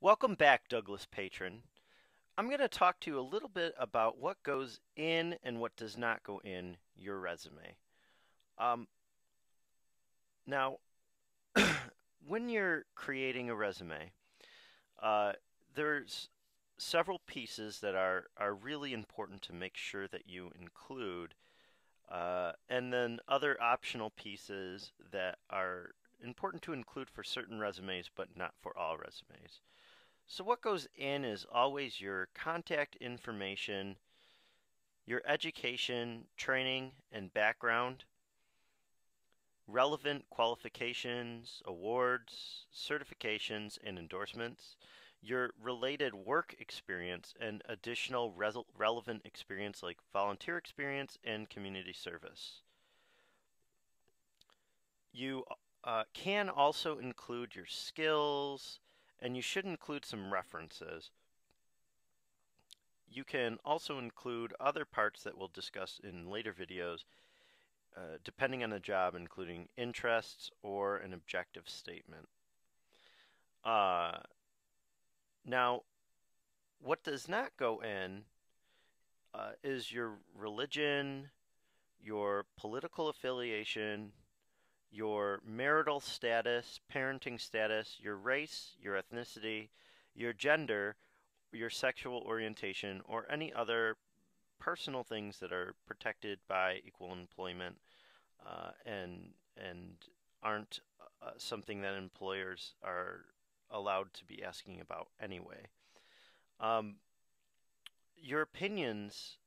Welcome back, Douglas Patron. I'm going to talk to you a little bit about what goes in and what does not go in your resume. Um, now, when you're creating a resume, uh, there's several pieces that are really important to make sure that you include, and then other optional pieces that are important to include for certain resumes, but not for all resumes. So what goes in is always your contact information, your education, training, and background, relevant qualifications, awards, certifications, and endorsements, your related work experience, and additional relevant experience like volunteer experience and community service. You can also include your skills, and you should include some references. You can also include other parts that we'll discuss in later videos, depending on the job, including interests or an objective statement. Uh, Now, what does not go in is your religion, your political affiliation, your marital status, parenting status, your race, your ethnicity, your gender, your sexual orientation, or any other personal things that are protected by equal employment and aren't something that employers are allowed to be asking about anyway. Um, your opinions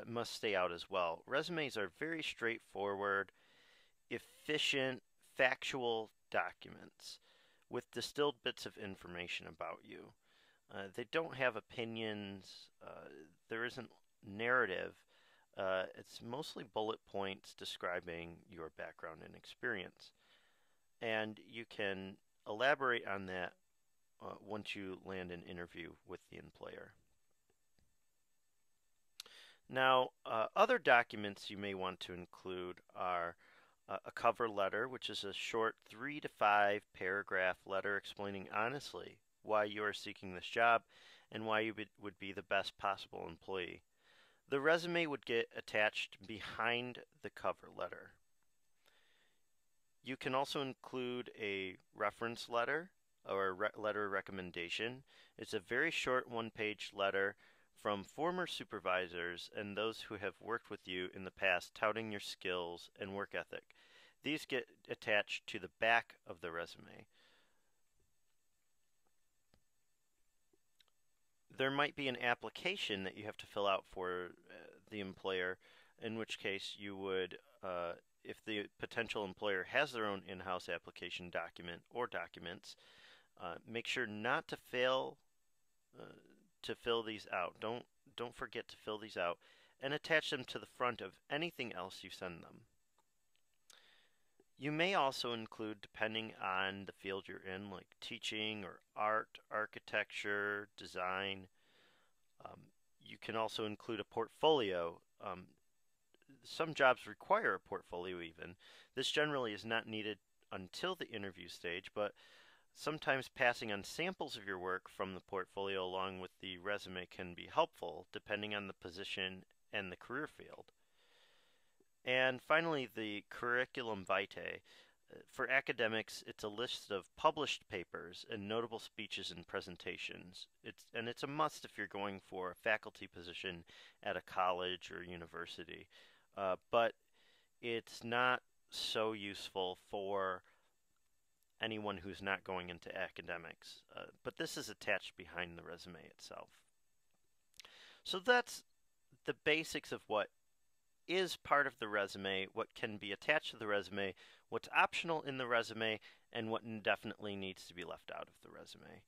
must stay out as well. Resumes are very straightforward, efficient, factual documents with distilled bits of information about you. They don't have opinions. There isn't narrative. It's mostly bullet points describing your background and experience. And you can elaborate on that once you land an interview with the employer. Now, other documents you may want to include are a cover letter, which is a short 3 to 5 paragraph letter explaining honestly why you are seeking this job and why you would be the best possible employee. The resume would get attached behind the cover letter. You can also include a reference letter or a letter of recommendation. It's a very short one-page letter from former supervisors and those who have worked with you in the past touting your skills and work ethic. These get attached to the back of the resume. There might be an application that you have to fill out for the employer, in which case you would, if the potential employer has their own in-house application document or documents, make sure not to fail to fill these out. Don't forget to fill these out and attach them to the front of anything else you send them. You may also include, depending on the field you're in, like teaching or art, architecture, design. You can also include a portfolio. Some jobs require a portfolio even. This generally is not needed until the interview stage, but sometimes passing on samples of your work from the portfolio along with the resume can be helpful depending on the position and the career field. And finally, the curriculum vitae. For academics, it's a list of published papers and notable speeches and presentations. It's a must if you're going for a faculty position at a college or university. But it's not so useful for anyone who's not going into academics. But this is attached behind the resume itself. So that's the basics of what is part of the resume, what can be attached to the resume, what's optional in the resume, and what definitely needs to be left out of the resume.